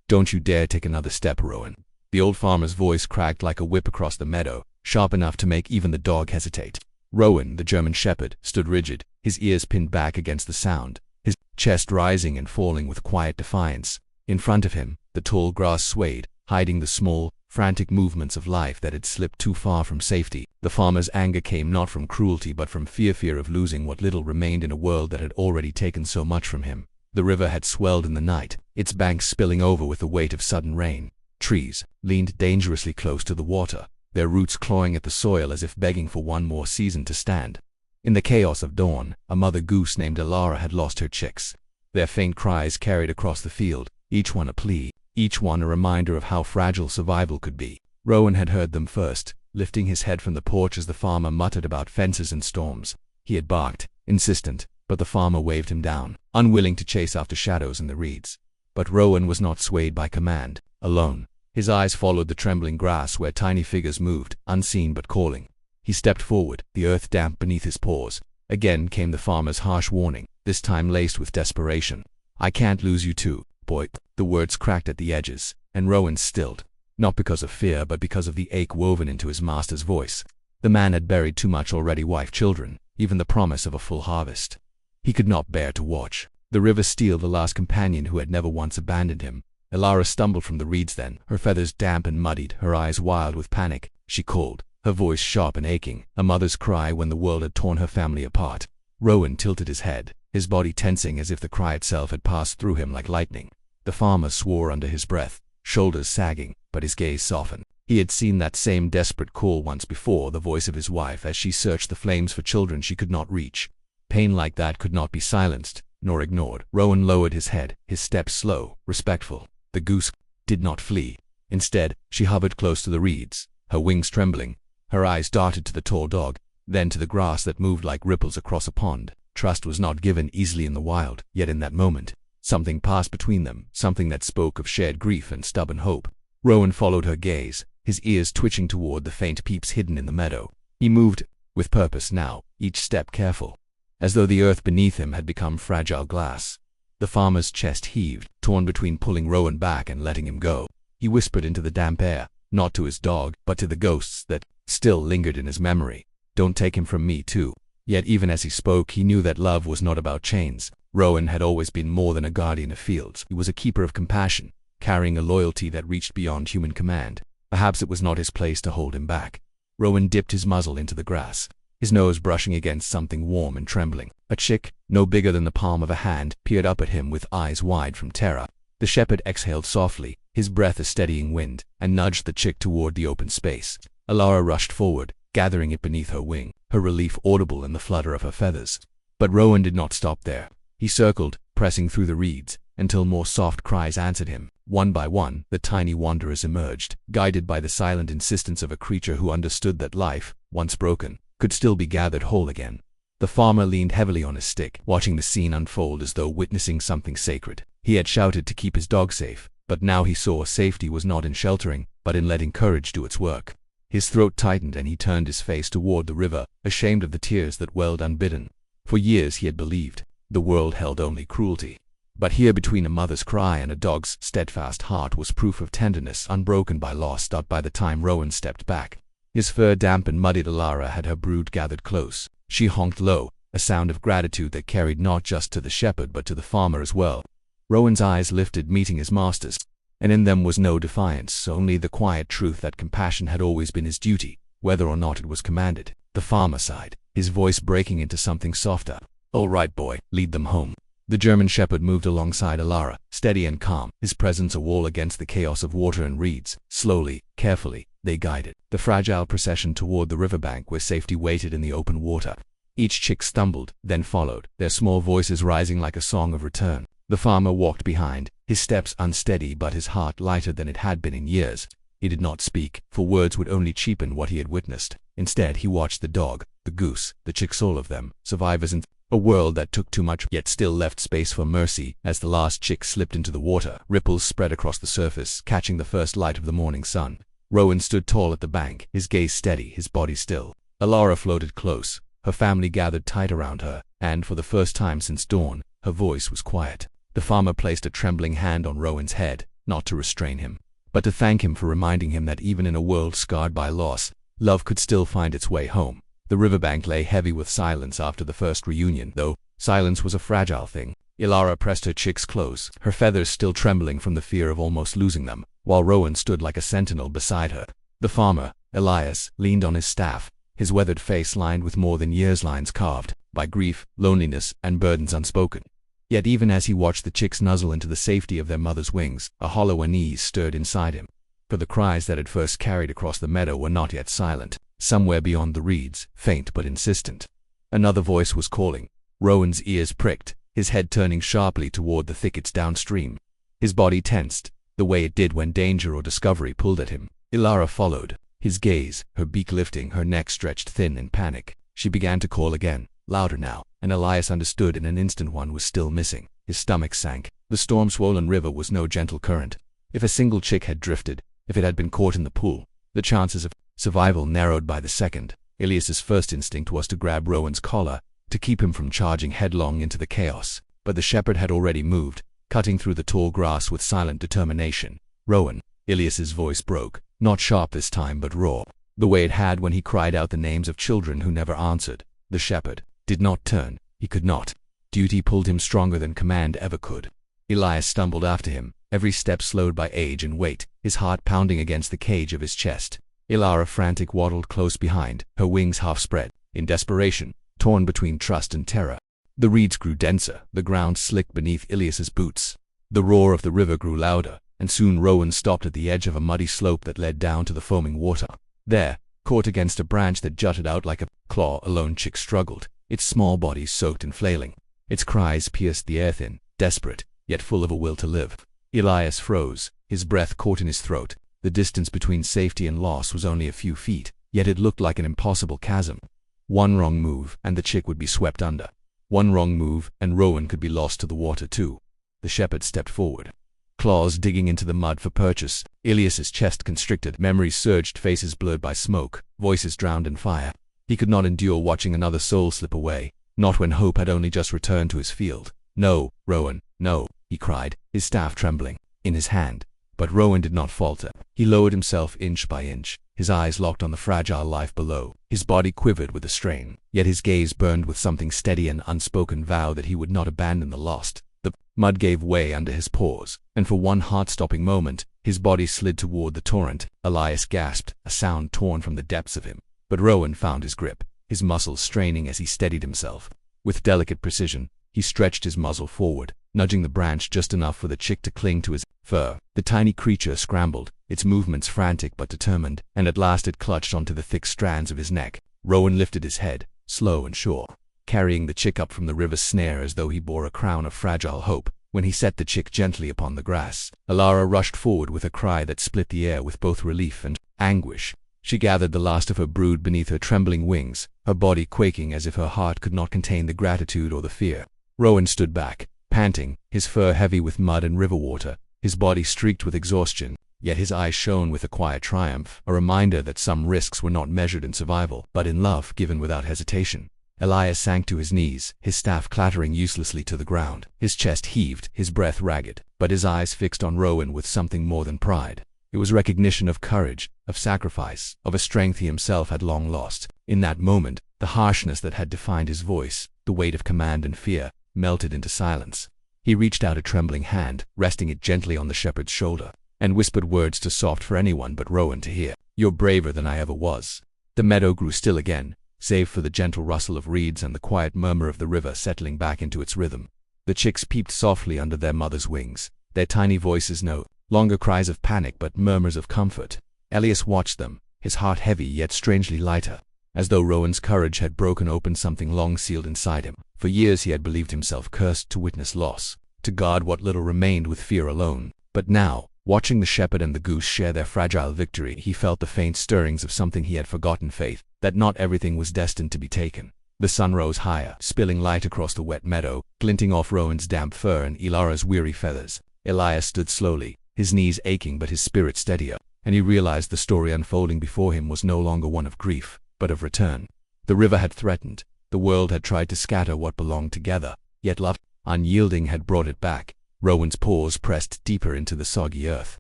"Don't you dare take another step, Rowan." The old farmer's voice cracked like a whip across the meadow, sharp enough to make even the dog hesitate. Rowan, the German shepherd, stood rigid, his ears pinned back against the sound, his chest rising and falling with quiet defiance. In front of him, the tall grass swayed, hiding the small, frantic movements of life that had slipped too far from safety. The farmer's anger came not from cruelty but from fear of losing what little remained in a world that had already taken so much from him. The river had swelled in the night, its banks spilling over with the weight of sudden rain. Trees leaned dangerously close to the water, their roots clawing at the soil as if begging for one more season to stand. In the chaos of dawn, a mother goose named Alara had lost her chicks. Their faint cries carried across the field, each one a plea, each one a reminder of how fragile survival could be. Rowan had heard them first, lifting his head from the porch as the farmer muttered about fences and storms. He had barked, insistent, but the farmer waved him down, unwilling to chase after shadows in the reeds. But Rowan was not swayed by command. Alone, his eyes followed the trembling grass where tiny figures moved, unseen but calling. He stepped forward, the earth damp beneath his paws. Again came the farmer's harsh warning, this time laced with desperation. "I can't lose you too, boy." The words cracked at the edges, and Rowan stilled, not because of fear but because of the ache woven into his master's voice. The man had buried too much already, wife, children, even the promise of a full harvest. He could not bear to watch the river steal the last companion who had never once abandoned him. Alara stumbled from the reeds then, her feathers damp and muddied, her eyes wild with panic. She called, her voice sharp and aching, a mother's cry when the world had torn her family apart. Rowan tilted his head, his body tensing as if the cry itself had passed through him like lightning. The farmer swore under his breath, shoulders sagging, but his gaze softened. He had seen that same desperate call once before, the voice of his wife as she searched the flames for children she could not reach. Pain like that could not be silenced, nor ignored. Rowan lowered his head, his steps slow, respectful. The goose did not flee. Instead, she hovered close to the reeds, her wings trembling. Her eyes darted to the tall dog, then to the grass that moved like ripples across a pond. Trust was not given easily in the wild, yet in that moment, something passed between them, something that spoke of shared grief and stubborn hope. Rowan followed her gaze, his ears twitching toward the faint peeps hidden in the meadow. He moved, with purpose now, each step careful, as though the earth beneath him had become fragile glass. The farmer's chest heaved, torn between pulling Rowan back and letting him go. He whispered into the damp air, not to his dog, but to the ghosts that still lingered in his memory. "Don't take him from me, too." Yet even as he spoke, he knew that love was not about chains. Rowan had always been more than a guardian of fields. He was a keeper of compassion, carrying a loyalty that reached beyond human command. Perhaps it was not his place to hold him back. Rowan dipped his muzzle into the grass, his nose brushing against something warm and trembling. A chick, no bigger than the palm of a hand, peered up at him with eyes wide from terror. The shepherd exhaled softly, his breath a steadying wind, and nudged the chick toward the open space. Alara rushed forward, gathering it beneath her wing, her relief audible in the flutter of her feathers. But Rowan did not stop there. He circled, pressing through the reeds, until more soft cries answered him. One by one, the tiny wanderers emerged, guided by the silent insistence of a creature who understood that life, once broken, could still be gathered whole again. The farmer leaned heavily on his stick, watching the scene unfold as though witnessing something sacred. He had shouted to keep his dog safe, but now he saw safety was not in sheltering, but in letting courage do its work. His throat tightened and he turned his face toward the river, ashamed of the tears that welled unbidden. For years he had believed the world held only cruelty. But here, between a mother's cry and a dog's steadfast heart, was proof of tenderness unbroken by loss. By the time Rowan stepped back, his fur damp and muddied, Alara had her brood gathered close. She honked low, a sound of gratitude that carried not just to the shepherd but to the farmer as well. Rowan's eyes lifted, meeting his master's, and in them was no defiance, only the quiet truth that compassion had always been his duty, whether or not it was commanded. The farmer sighed, his voice breaking into something softer. "All right, boy, lead them home." The German shepherd moved alongside Alara, steady and calm, his presence a wall against the chaos of water and reeds. Slowly, carefully, they guided the fragile procession toward the riverbank where safety waited in the open water. Each chick stumbled, then followed, their small voices rising like a song of return. The farmer walked behind, his steps unsteady but his heart lighter than it had been in years. He did not speak, for words would only cheapen what he had witnessed. Instead, he watched the dog, the goose, the chicks, all of them, survivors in a world that took too much yet still left space for mercy. As the last chick slipped into the water, ripples spread across the surface, catching the first light of the morning sun. Rowan stood tall at the bank, his gaze steady, his body still. Alara floated close, her family gathered tight around her, and for the first time since dawn, her voice was quiet. The farmer placed a trembling hand on Rowan's head, not to restrain him, but to thank him for reminding him that even in a world scarred by loss, love could still find its way home. The riverbank lay heavy with silence after the first reunion, though silence was a fragile thing. Ilara pressed her chicks close, her feathers still trembling from the fear of almost losing them, while Rowan stood like a sentinel beside her. The farmer, Elias, leaned on his staff, his weathered face lined with more than years' lines carved by grief, loneliness, and burdens unspoken. Yet even as he watched the chicks nuzzle into the safety of their mother's wings, a hollow unease stirred inside him. For the cries that had first carried across the meadow were not yet silent, somewhere beyond the reeds, faint but insistent. Another voice was calling. Rowan's ears pricked, his head turning sharply toward the thickets downstream. His body tensed, the way it did when danger or discovery pulled at him. Ilara followed, his gaze, her beak lifting, her neck stretched thin in panic. She began to call again, louder now, and Elias understood in an instant one was still missing. His stomach sank. The storm-swollen river was no gentle current. If a single chick had drifted, if it had been caught in the pool, the chances of survival narrowed by the second. Elias's first instinct was to grab Rowan's collar, to keep him from charging headlong into the chaos. But the shepherd had already moved, cutting through the tall grass with silent determination. Rowan, Elias's voice broke, not sharp this time but raw, the way it had when he cried out the names of children who never answered. The shepherd did not turn. He could not. Duty pulled him stronger than command ever could. Elias stumbled after him, every step slowed by age and weight, his heart pounding against the cage of his chest. Ilara, frantic, waddled close behind, her wings half spread, in desperation, torn between trust and terror. The reeds grew denser, the ground slick beneath Elias's boots. The roar of the river grew louder, and soon Rowan stopped at the edge of a muddy slope that led down to the foaming water. There, caught against a branch that jutted out like a claw, a lone chick struggled, its small body soaked and flailing. Its cries pierced the air thin, desperate, yet full of a will to live. Elias froze, his breath caught in his throat. The distance between safety and loss was only a few feet, yet it looked like an impossible chasm. One wrong move, and the chick would be swept under. One wrong move, and Rowan could be lost to the water too. The shepherd stepped forward, claws digging into the mud for purchase. Elias's chest constricted, memories surged, faces blurred by smoke, voices drowned in fire. He could not endure watching another soul slip away, not when hope had only just returned to his field. "No, Rowan, no," he cried, his staff trembling in his hand. But Rowan did not falter. He lowered himself inch by inch, his eyes locked on the fragile life below. His body quivered with the strain, yet his gaze burned with something steady, an unspoken vow that he would not abandon the lost. The mud gave way under his paws, and for one heart-stopping moment, his body slid toward the torrent. Elias gasped, a sound torn from the depths of him. But Rowan found his grip, his muscles straining as he steadied himself. With delicate precision, he stretched his muzzle forward, nudging the branch just enough for the chick to cling to his fur. The tiny creature scrambled, its movements frantic but determined, and at last it clutched onto the thick strands of his neck. Rowan lifted his head, slow and sure, carrying the chick up from the river's snare as though he bore a crown of fragile hope. When he set the chick gently upon the grass, Ilara rushed forward with a cry that split the air with both relief and anguish. She gathered the last of her brood beneath her trembling wings, her body quaking as if her heart could not contain the gratitude or the fear. Rowan stood back, panting, his fur heavy with mud and river water, his body streaked with exhaustion, yet his eyes shone with a quiet triumph, a reminder that some risks were not measured in survival, but in love given without hesitation. Elias sank to his knees, his staff clattering uselessly to the ground. His chest heaved, his breath ragged, but his eyes fixed on Rowan with something more than pride. It was recognition of courage, of sacrifice, of a strength he himself had long lost. In that moment, the harshness that had defined his voice, the weight of command and fear, melted into silence. He reached out a trembling hand, resting it gently on the shepherd's shoulder, and whispered words too soft for anyone but Rowan to hear. "You're braver than I ever was." The meadow grew still again, save for the gentle rustle of reeds and the quiet murmur of the river settling back into its rhythm. The chicks peeped softly under their mother's wings, their tiny voices no longer cries of panic but murmurs of comfort. Elias watched them, his heart heavy yet strangely lighter, as though Rowan's courage had broken open something long sealed inside him. For years he had believed himself cursed to witness loss, to guard what little remained with fear alone. But now, watching the shepherd and the goose share their fragile victory, he felt the faint stirrings of something he had forgotten, faith that not everything was destined to be taken. The sun rose higher, spilling light across the wet meadow, glinting off Rowan's damp fur and Ilara's weary feathers. Elias stood slowly, his knees aching but his spirit steadier, and he realized the story unfolding before him was no longer one of grief, but of return. The river had threatened, the world had tried to scatter what belonged together, yet love, unyielding, had brought it back. Rowan's paws pressed deeper into the soggy earth.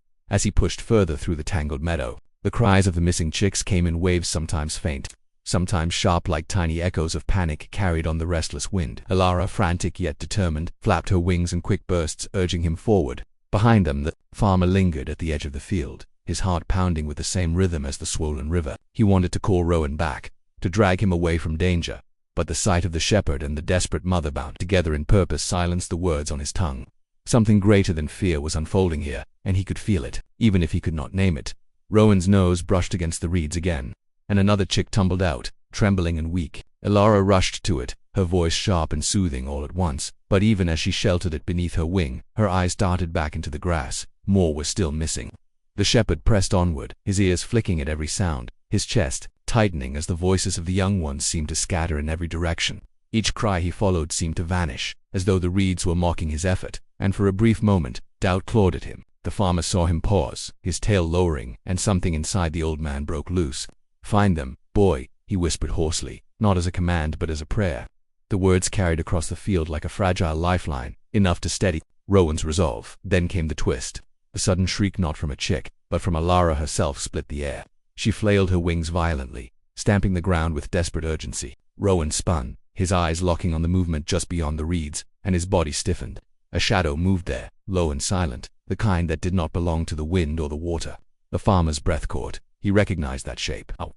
As he pushed further through the tangled meadow, the cries of the missing chicks came in waves, sometimes faint, sometimes sharp like tiny echoes of panic carried on the restless wind. Ilara, frantic yet determined, flapped her wings in quick bursts, urging him forward. Behind them, the farmer lingered at the edge of the field, his heart pounding with the same rhythm as the swollen river. He wanted to call Rowan back, to drag him away from danger, but the sight of the shepherd and the desperate mother bound together in purpose silenced the words on his tongue. Something greater than fear was unfolding here, and he could feel it, even if he could not name it. Rowan's nose brushed against the reeds again, and another chick tumbled out, trembling and weak. Ilara rushed to it, her voice sharp and soothing all at once, but even as she sheltered it beneath her wing, her eyes darted back into the grass. More was still missing. The shepherd pressed onward, his ears flicking at every sound, his chest tightening as the voices of the young ones seemed to scatter in every direction. Each cry he followed seemed to vanish, as though the reeds were mocking his effort, and for a brief moment, doubt clawed at him. The farmer saw him pause, his tail lowering, and something inside the old man broke loose. "Find them, boy," he whispered hoarsely, not as a command but as a prayer. The words carried across the field like a fragile lifeline, enough to steady Rowan's resolve. Then came the twist. The sudden shriek, not from a chick, but from Ilara herself, split the air. She flailed her wings violently, stamping the ground with desperate urgency. Rowan spun, his eyes locking on the movement just beyond the reeds, and his body stiffened. A shadow moved there, low and silent, the kind that did not belong to the wind or the water. The farmer's breath caught. He recognized that shape. A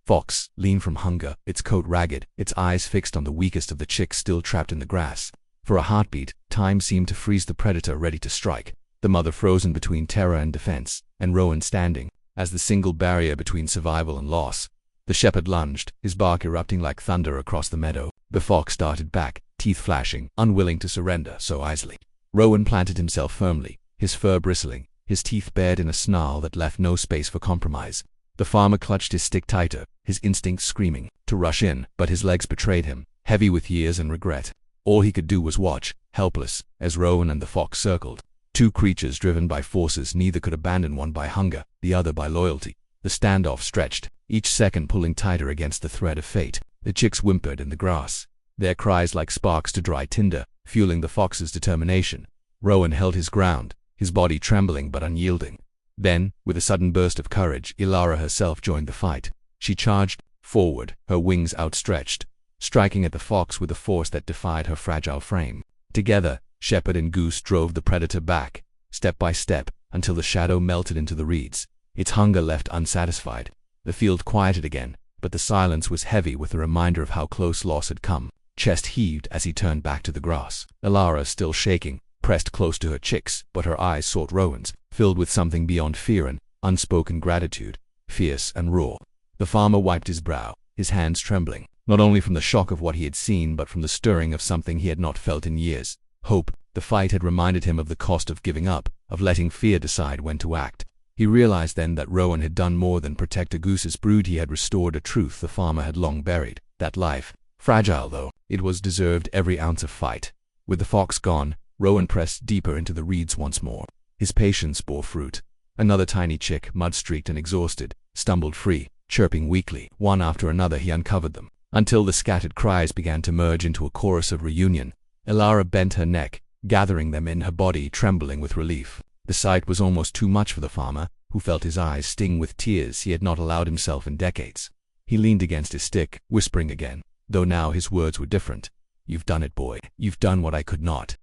fox, lean from hunger, its coat ragged, its eyes fixed on the weakest of the chicks still trapped in the grass. For a heartbeat, time seemed to freeze the predator ready to strike. The mother frozen between terror and defense, and Rowan standing as the single barrier between survival and loss. The shepherd lunged, his bark erupting like thunder across the meadow. The fox darted back, teeth flashing, unwilling to surrender so easily. Rowan planted himself firmly, his fur bristling, his teeth bared in a snarl that left no space for compromise. The farmer clutched his stick tighter, his instincts screaming to rush in, but his legs betrayed him, heavy with years and regret. All he could do was watch, helpless, as Rowan and the fox circled. Two creatures driven by forces neither could abandon, one by hunger, the other by loyalty. The standoff stretched, each second pulling tighter against the thread of fate. The chicks whimpered in the grass, their cries like sparks to dry tinder, fueling the fox's determination. Rowan held his ground, his body trembling but unyielding. Then, with a sudden burst of courage, Ilara herself joined the fight. She charged forward, her wings outstretched, striking at the fox with a force that defied her fragile frame. Together, Shepherd and Goose drove the predator back, step by step, until the shadow melted into the reeds, its hunger left unsatisfied. The field quieted again, but the silence was heavy with the reminder of how close loss had come. Chest heaved as he turned back to the grass. Ilara, still shaking, pressed close to her chicks, but her eyes sought Rowan's, filled with something beyond fear and unspoken gratitude, fierce and raw. The farmer wiped his brow, his hands trembling, not only from the shock of what he had seen but from the stirring of something he had not felt in years. Hope. The fight had reminded him of the cost of giving up, of letting fear decide when to act. He realized then that Rowan had done more than protect a goose's brood. He had restored a truth the farmer had long buried, that life, fragile though it was, deserved every ounce of fight. With the fox gone, Rowan pressed deeper into the reeds once more. His patience bore fruit. Another tiny chick, mud-streaked and exhausted, stumbled free, chirping weakly. One after another he uncovered them, until the scattered cries began to merge into a chorus of reunion. Ilara bent her neck, gathering them in, her body trembling with relief. The sight was almost too much for the farmer, who felt his eyes sting with tears he had not allowed himself in decades. He leaned against his stick, whispering again, though now his words were different. "You've done it, boy. You've done what I could not."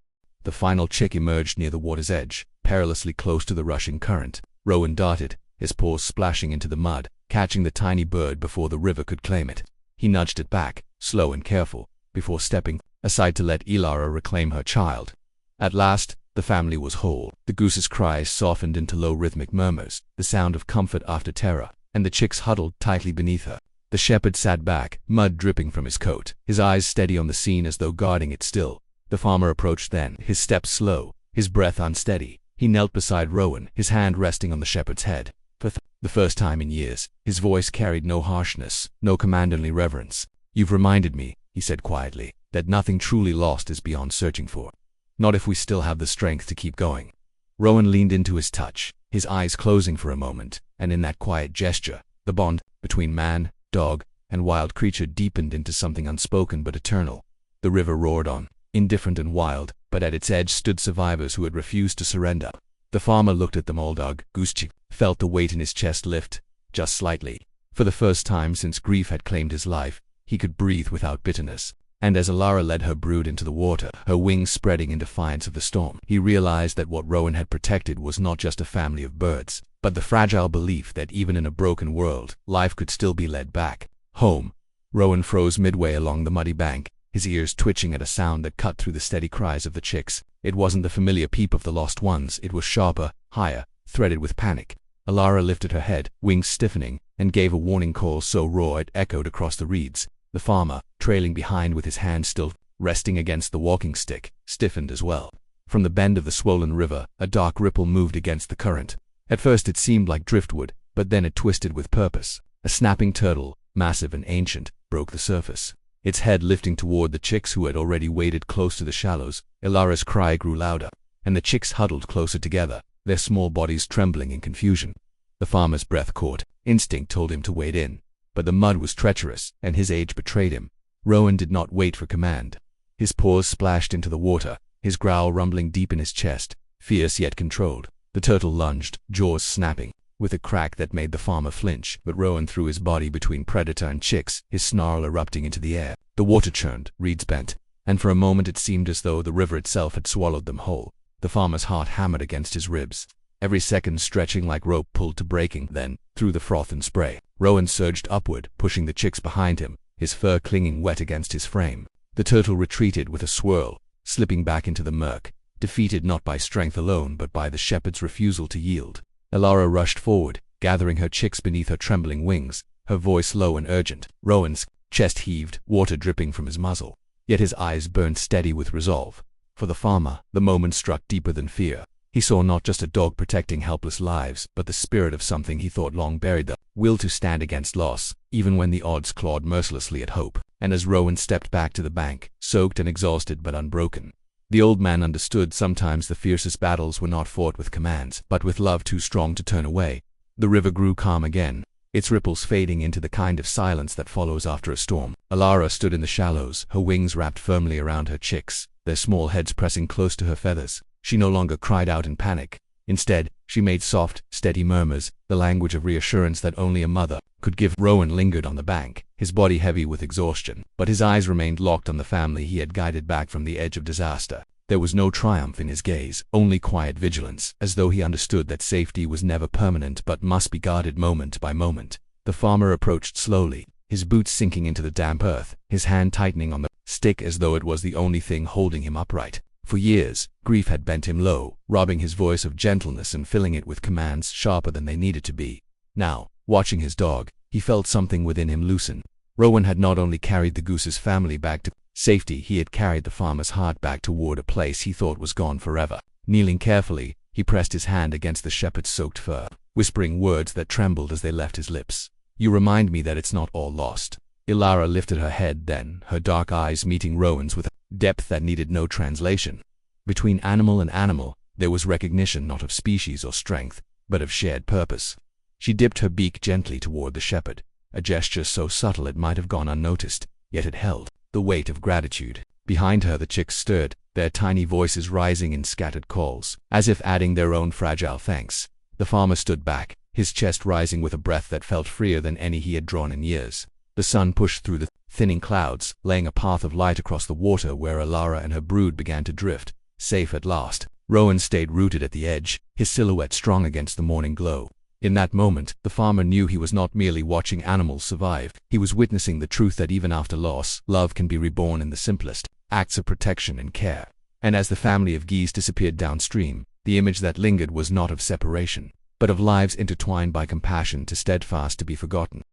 The final chick emerged near the water's edge, perilously close to the rushing current. Rowan darted, his paws splashing into the mud, catching the tiny bird before the river could claim it. He nudged it back, slow and careful, before stepping aside to let Ilara reclaim her child. At last, the family was whole. The goose's cries softened into low rhythmic murmurs, the sound of comfort after terror, and the chicks huddled tightly beneath her. The shepherd sat back, mud dripping from his coat, his eyes steady on the scene as though guarding it still. The farmer approached then, his steps slow, his breath unsteady. He knelt beside Rowan, his hand resting on the shepherd's head. For the first time in years, his voice carried no harshness, no command, only reverence. "You've reminded me," he said quietly, "that nothing truly lost is beyond searching for. Not if we still have the strength to keep going." Rowan leaned into his touch, his eyes closing for a moment, and in that quiet gesture, the bond between man, dog, and wild creature deepened into something unspoken but eternal. The river roared on, indifferent and wild, but at its edge stood survivors who had refused to surrender. The farmer looked at them all. Goose felt the weight in his chest lift, just slightly. For the first time since grief had claimed his life, he could breathe without bitterness. And as Alara led her brood into the water, her wings spreading in defiance of the storm, he realized that what Rowan had protected was not just a family of birds, but the fragile belief that even in a broken world, life could still be led back home. Rowan froze midway along the muddy bank, his ears twitching at a sound that cut through the steady cries of the chicks. It wasn't the familiar peep of the lost ones, it was sharper, higher, threaded with panic. Alara lifted her head, wings stiffening, and gave a warning call so raw it echoed across the reeds. The farmer, trailing behind with his hand still resting against the walking stick, stiffened as well. From the bend of the swollen river, a dark ripple moved against the current. At first it seemed like driftwood, but then it twisted with purpose. A snapping turtle, massive and ancient, broke the surface, its head lifting toward the chicks who had already waded close to the shallows. Ilara's cry grew louder, and the chicks huddled closer together, their small bodies trembling in confusion. The farmer's breath caught. Instinct told him to wade in, but the mud was treacherous, and his age betrayed him. Rowan did not wait for command. His paws splashed into the water, his growl rumbling deep in his chest, fierce yet controlled. The turtle lunged, jaws snapping, with a crack that made the farmer flinch, but Rowan threw his body between predator and chicks, his snarl erupting into the air. The water churned, reeds bent, and for a moment it seemed as though the river itself had swallowed them whole. The farmer's heart hammered against his ribs, every second stretching like rope pulled to breaking. Then, through the froth and spray, Rowan surged upward, pushing the chicks behind him, his fur clinging wet against his frame. The turtle retreated with a swirl, slipping back into the murk, defeated not by strength alone but by the shepherd's refusal to yield. Alara rushed forward, gathering her chicks beneath her trembling wings, her voice low and urgent. Rowan's chest heaved, water dripping from his muzzle, yet his eyes burned steady with resolve. For the farmer, the moment struck deeper than fear. He saw not just a dog protecting helpless lives, but the spirit of something he thought long buried, the will to stand against loss, even when the odds clawed mercilessly at hope. And as Rowan stepped back to the bank, soaked and exhausted but unbroken, the old man understood sometimes the fiercest battles were not fought with commands, but with love too strong to turn away. The river grew calm again, its ripples fading into the kind of silence that follows after a storm. Alara stood in the shallows, her wings wrapped firmly around her chicks, their small heads pressing close to her feathers. She no longer cried out in panic. Instead, she made soft, steady murmurs, the language of reassurance that only a mother could give. Rowan lingered on the bank, his body heavy with exhaustion, but his eyes remained locked on the family he had guided back from the edge of disaster. There was no triumph in his gaze, only quiet vigilance, as though he understood that safety was never permanent but must be guarded moment by moment. The farmer approached slowly, his boots sinking into the damp earth, his hand tightening on the stick as though it was the only thing holding him upright. For years, grief had bent him low, robbing his voice of gentleness and filling it with commands sharper than they needed to be. Now, watching his dog, he felt something within him loosen. Rowan had not only carried the Goose's family back to safety, he had carried the farmer's heart back toward a place he thought was gone forever. Kneeling carefully, he pressed his hand against the shepherd's soaked fur, whispering words that trembled as they left his lips. "You remind me that it's not all lost." Ilara lifted her head then, her dark eyes meeting Rowan's with a depth that needed no translation. Between animal and animal, there was recognition not of species or strength, but of shared purpose. She dipped her beak gently toward the shepherd, a gesture so subtle it might have gone unnoticed, yet it held the weight of gratitude. Behind her the chicks stirred, their tiny voices rising in scattered calls, as if adding their own fragile thanks. The farmer stood back, his chest rising with a breath that felt freer than any he had drawn in years. The sun pushed through the thinning clouds, laying a path of light across the water where Alara and her brood began to drift, safe at last. Rowan stayed rooted at the edge, his silhouette strong against the morning glow. In that moment, the farmer knew he was not merely watching animals survive, he was witnessing the truth that even after loss, love can be reborn in the simplest acts of protection and care. And as the family of geese disappeared downstream, the image that lingered was not of separation, but of lives intertwined by compassion too steadfast to be forgotten.